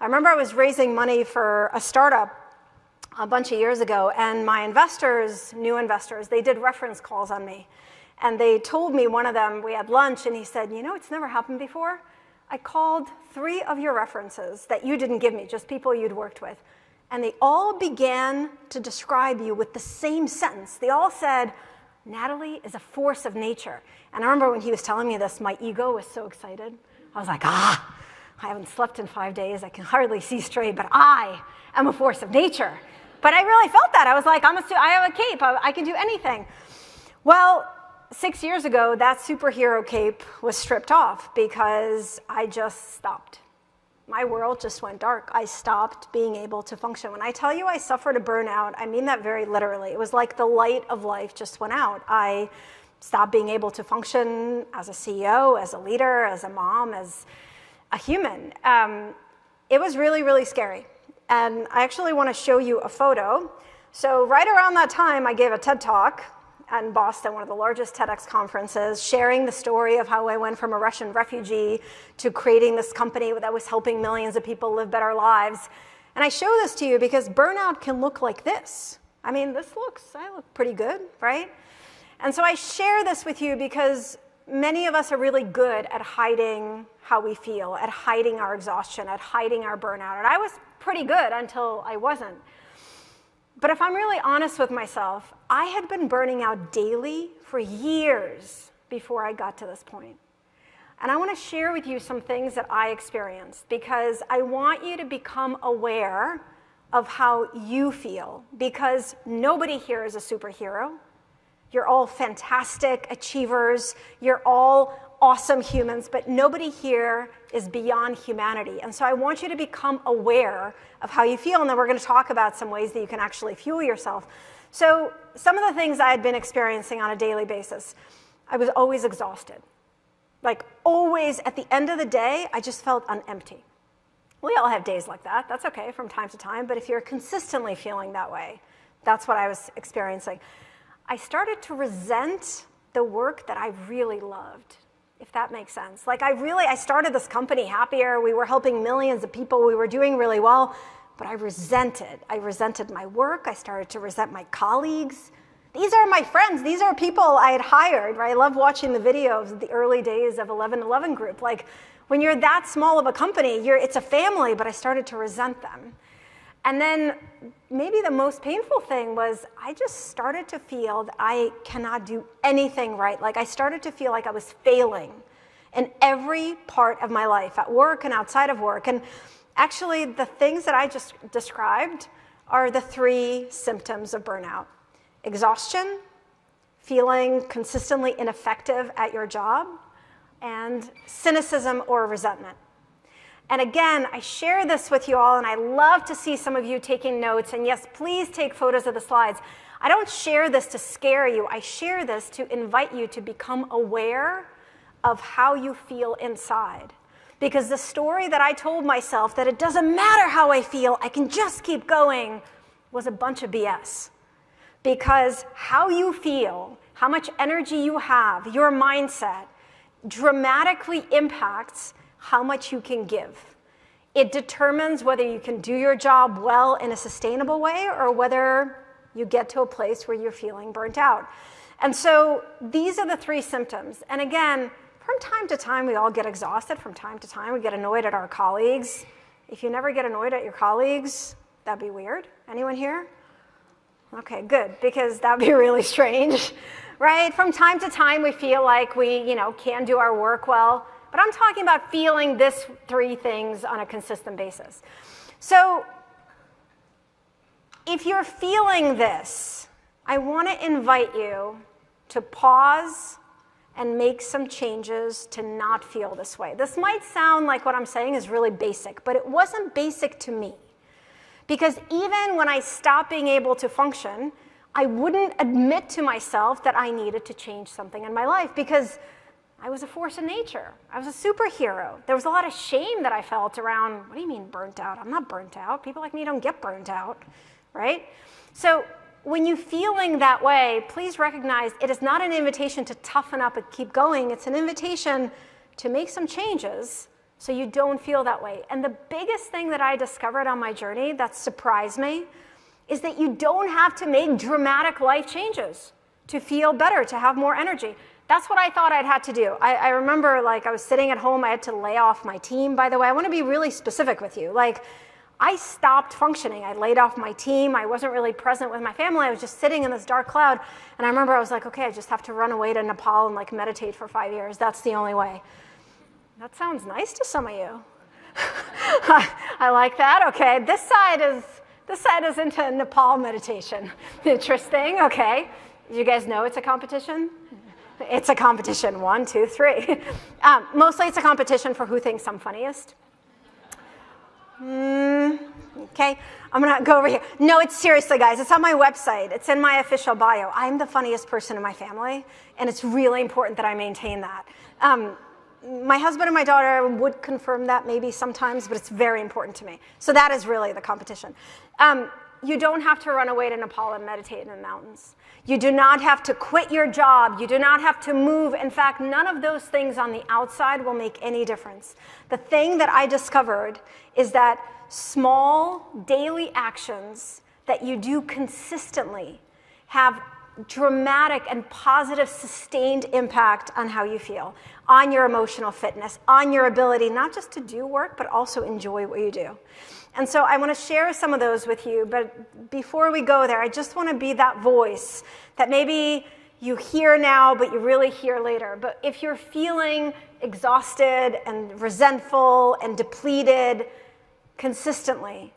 remember I was raising money for a startup a bunch of years ago, and my investors, new investors, they did reference calls on me. And they told me, one of them, we had lunch, and he said, you know, it's never happened before. I called 3 of your references that you didn't give me, just people you'd worked with. And they all began to describe you with the same sentence. They all said, Nataly is a force of nature. And I remember when he was telling me this, my ego was so excited. I was like, I haven't slept in 5 days. I can hardly see straight, but I am a force of nature. But I really felt that. I was like, I have a cape. I can do anything. Well, 6 years ago, that superhero cape was stripped off because I just stopped. My world just went dark. I stopped being able to function. When I tell you I suffered a burnout, I mean that very literally. It was like the light of life just went out. I stopped being able to function as a CEO, as a leader, as a mom, as a human. It was really, really scary. And I actually want to show you a photo. So right around that time, I gave a TED Talk in Boston, one of the largest TEDx conferences, sharing the story of how I went from a Russian refugee to creating this company that was helping millions of people live better lives. And I show this to you because burnout can look like this. I mean, I look pretty good, right? And so I share this with you because many of us are really good at hiding how we feel, at hiding our exhaustion, at hiding our burnout. And I was pretty good until I wasn't. But if I'm really honest with myself, I had been burning out daily for years before I got to this point. And I want to share with you some things that I experienced because I want you to become aware of how you feel, because nobody here is a superhero. You're all fantastic achievers. You're all awesome humans, but nobody here is beyond humanity. And so I want you to become aware of how you feel, and then we're going to talk about some ways that you can actually fuel yourself. So some of the things I had been experiencing on a daily basis, I was always exhausted. Like always, at the end of the day, I just felt empty. We all have days like that. That's okay from time to time, but if you're consistently feeling that way, that's what I was experiencing. I started to resent the work that I really loved, if that makes sense. Like I started this company Happier. We were helping millions of people. We were doing really well, but I resented my work. I started to resent my colleagues. These are my friends. These are people I had hired, right? I love watching the videos of the early days of 1111 Group. Like when you're that small of a company, it's a family, but I started to resent them. And then maybe the most painful thing was I just started to feel that I cannot do anything right. Like I started to feel like I was failing in every part of my life, at work and outside of work. And actually, the things that I just described are the 3 symptoms of burnout: exhaustion, feeling consistently ineffective at your job, and cynicism or resentment. And again, I share this with you all, and I love to see some of you taking notes. And yes, please take photos of the slides. I don't share this to scare you. I share this to invite you to become aware of how you feel inside. Because the story that I told myself, that it doesn't matter how I feel, I can just keep going, was a bunch of BS. Because how you feel, how much energy you have, your mindset, dramatically impacts how much you can give. It determines whether you can do your job well in a sustainable way or whether you get to a place where you're feeling burnt out. And so these are the 3 symptoms. And again, from time to time, we all get exhausted. From time to time, we get annoyed at our colleagues. If you never get annoyed at your colleagues, that'd be weird. Anyone here? Okay, good, because that'd be really strange, right? From time to time, we feel like we, can do our work well. But I'm talking about feeling this 3 things on a consistent basis. So if you're feeling this, I want to invite you to pause and make some changes to not feel this way. This might sound like what I'm saying is really basic, but it wasn't basic to me. Because even when I stopped being able to function, I wouldn't admit to myself that I needed to change something in my life because I was a force of nature. I was a superhero. There was a lot of shame that I felt around, what do you mean burnt out? I'm not burnt out. People like me don't get burnt out, right? So when you're feeling that way, please recognize it is not an invitation to toughen up and keep going. It's an invitation to make some changes so you don't feel that way. And the biggest thing that I discovered on my journey that surprised me is that you don't have to make dramatic life changes to feel better, to have more energy. That's what I thought I'd had to do. I remember I was sitting at home, I had to lay off my team, by the way. I want to be really specific with you. I stopped functioning. I laid off my team. I wasn't really present with my family. I was just sitting in this dark cloud. And I remember I was like, okay, I just have to run away to Nepal and meditate for 5 years. That's the only way. That sounds nice to some of you. I like that. Okay, this side is into Nepal meditation. Interesting. Okay. You guys know it's a competition? It's a competition. 1, 2, 3. Mostly it's a competition for who thinks I'm funniest. Okay, I'm gonna go over here. No, it's seriously, guys, it's on my website. It's in my official bio. I'm the funniest person in my family, and it's really important that I maintain that. My husband and my daughter would confirm that maybe sometimes, but it's very important to me. So that is really the competition. You don't have to run away to Nepal and meditate in the mountains. You do not have to quit your job. You do not have to move. In fact, none of those things on the outside will make any difference. The thing that I discovered is that small daily actions that you do consistently have dramatic and positive sustained impact on how you feel, on your emotional fitness, on your ability not just to do work, but also enjoy what you do. And so I want to share some of those with you, but before we go there, I just want to be that voice that maybe you hear now, but you really hear later. But if you're feeling exhausted and resentful and depleted consistently,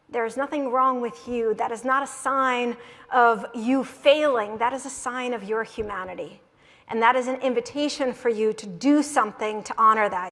there's nothing wrong with you. That is not a sign of you failing. That is a sign of your humanity. And that is an invitation for you to do something to honor that.